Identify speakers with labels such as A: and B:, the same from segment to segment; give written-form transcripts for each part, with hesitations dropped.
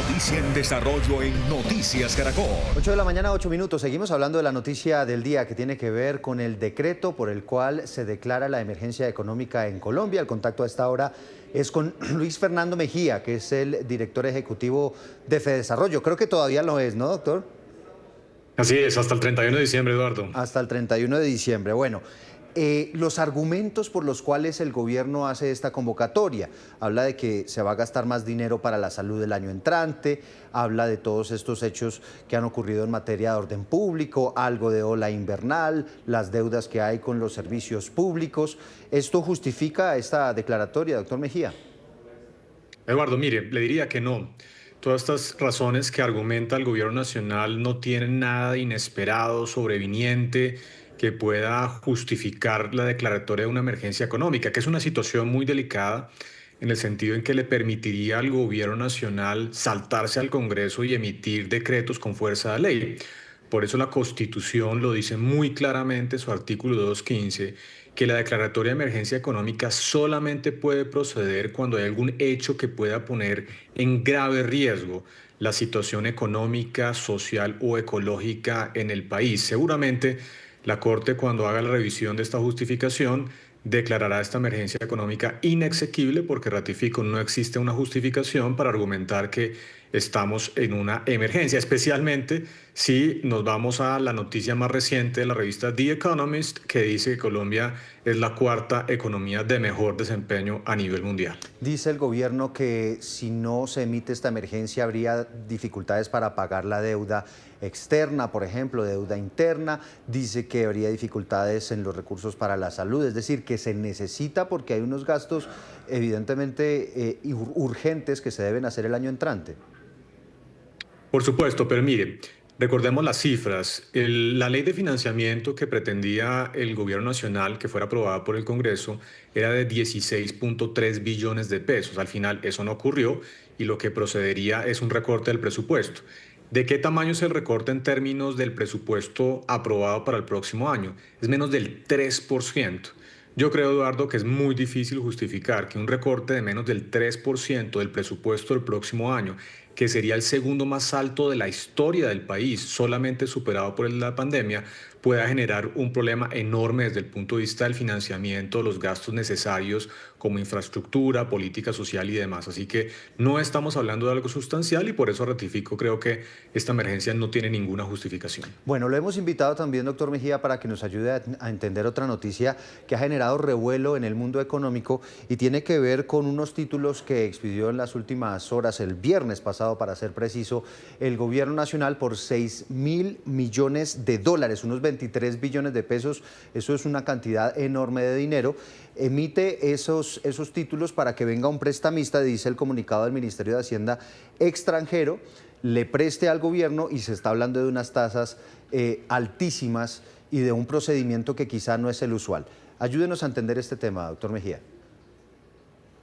A: Noticia en desarrollo en Noticias Caracol.
B: 8 de la mañana, 8 minutos. Seguimos hablando de la noticia del día que tiene que ver con el decreto por el cual se declara la emergencia económica en Colombia. El contacto a esta hora es con Luis Fernando Mejía, que es el director ejecutivo de Fedesarrollo. Creo que todavía lo es, ¿no, doctor?
C: Así es, hasta el 31 de diciembre, Eduardo.
B: Hasta el 31 de diciembre. Bueno, los argumentos por los cuales el gobierno hace esta convocatoria. Habla de que se va a gastar más dinero para la salud el año entrante, habla de todos estos hechos que han ocurrido en materia de orden público, algo de ola invernal, las deudas que hay con los servicios públicos. ¿Esto justifica esta declaratoria, doctor Mejía?
C: Eduardo, mire, le diría que no. Todas estas razones que argumenta el gobierno nacional no tienen nada de inesperado, sobreviniente, que pueda justificar la declaratoria de una emergencia económica, que es una situación muy delicada en el sentido en que le permitiría al gobierno nacional saltarse al Congreso y emitir decretos con fuerza de ley. Por eso la Constitución lo dice muy claramente, su artículo 215, que la declaratoria de emergencia económica solamente puede proceder cuando hay algún hecho que pueda poner en grave riesgo la situación económica, social o ecológica en el país. Seguramente la Corte, cuando haga la revisión de esta justificación, declarará esta emergencia económica inexequible porque, ratifico, no existe una justificación para argumentar que estamos en una emergencia, especialmente si nos vamos a la noticia más reciente de la revista The Economist, que dice que Colombia es la cuarta economía de mejor desempeño a nivel mundial.
B: Dice el gobierno que si no se emite esta emergencia habría dificultades para pagar la deuda externa, por ejemplo, deuda interna. Dice que habría dificultades en los recursos para la salud, es decir, que se necesita porque hay unos gastos evidentemente urgentes que se deben hacer el año entrante.
C: Por supuesto, pero mire, recordemos las cifras. La ley de financiamiento que pretendía el gobierno nacional, que fuera aprobada por el Congreso, era de 16.3 billones de pesos. Al final eso no ocurrió y lo que procedería es un recorte del presupuesto. ¿De qué tamaño es el recorte en términos del presupuesto aprobado para el próximo año? Es menos del 3%. Yo creo, Eduardo, que es muy difícil justificar que un recorte de menos del 3% del presupuesto del próximo año, que sería el segundo más alto de la historia del país, solamente superado por la pandemia, pueda generar un problema enorme desde el punto de vista del financiamiento, los gastos necesarios como infraestructura, política social y demás. Así que no estamos hablando de algo sustancial y por eso ratifico, creo que esta emergencia no tiene ninguna justificación.
B: Bueno, lo hemos invitado también, doctor Mejía, para que nos ayude a entender otra noticia que ha generado revuelo en el mundo económico y tiene que ver con unos títulos que expidió en las últimas horas, el viernes pasado para ser preciso, el gobierno nacional por 6.000 millones de dólares, unos 23 billones de pesos. Eso es una cantidad enorme de dinero. Emite esos títulos para que venga un prestamista, dice el comunicado del Ministerio de Hacienda, extranjero, le preste al gobierno, y se está hablando de unas tasas altísimas y de un procedimiento que quizá no es el usual. Ayúdenos a entender este tema, doctor Mejía.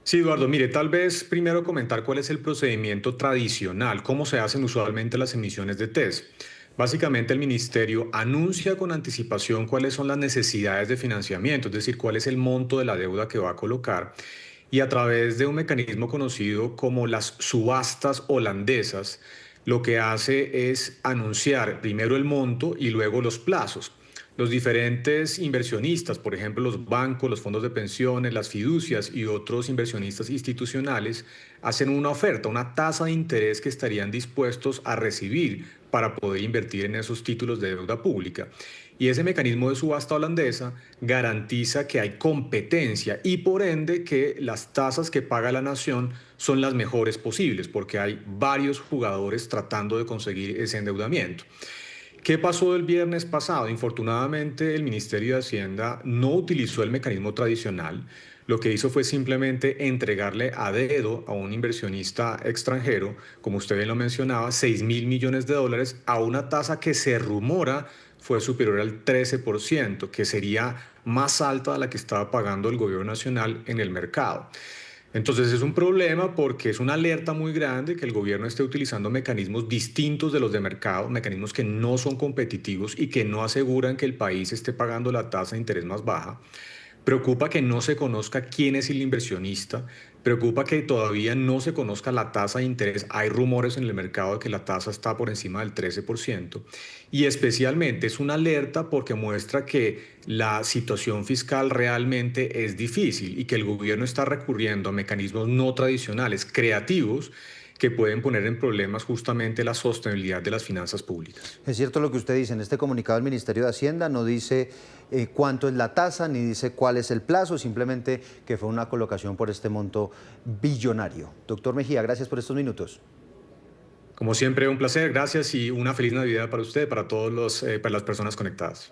C: Sí, Eduardo, mire, tal vez primero comentar cuál es el procedimiento tradicional, cómo se hacen usualmente las emisiones de TES. Básicamente el ministerio anuncia con anticipación cuáles son las necesidades de financiamiento, es decir, cuál es el monto de la deuda que va a colocar, y a través de un mecanismo conocido como las subastas holandesas, lo que hace es anunciar primero el monto y luego los plazos. Los diferentes inversionistas, por ejemplo, los bancos, los fondos de pensiones, las fiducias y otros inversionistas institucionales, hacen una oferta, una tasa de interés que estarían dispuestos a recibir para poder invertir en esos títulos de deuda pública. Y ese mecanismo de subasta holandesa garantiza que hay competencia y por ende que las tasas que paga la nación son las mejores posibles, porque hay varios jugadores tratando de conseguir ese endeudamiento. ¿Qué pasó el viernes pasado? Infortunadamente, el Ministerio de Hacienda no utilizó el mecanismo tradicional. Lo que hizo fue simplemente entregarle a dedo a un inversionista extranjero, como usted bien lo mencionaba, 6.000 millones de dólares a una tasa que se rumora fue superior al 13%, que sería más alta de la que estaba pagando el gobierno nacional en el mercado. Entonces es un problema porque es una alerta muy grande que el gobierno esté utilizando mecanismos distintos de los de mercado, mecanismos que no son competitivos y que no aseguran que el país esté pagando la tasa de interés más baja. Preocupa que no se conozca quién es el inversionista, Preocupa que todavía no se conozca la tasa de interés. Hay rumores en el mercado de que la tasa está por encima del 13%. Y especialmente es una alerta porque muestra que la situación fiscal realmente es difícil y que el gobierno está recurriendo a mecanismos no tradicionales, creativos, que pueden poner en problemas justamente la sostenibilidad de las finanzas públicas.
B: Es cierto lo que usted dice, en este comunicado del Ministerio de Hacienda no dice cuánto es la tasa, ni dice cuál es el plazo, simplemente que fue una colocación por este monto billonario. Doctor Mejía, gracias por estos minutos.
C: Como siempre, un placer, gracias y una feliz Navidad para usted, para todos para las personas conectadas.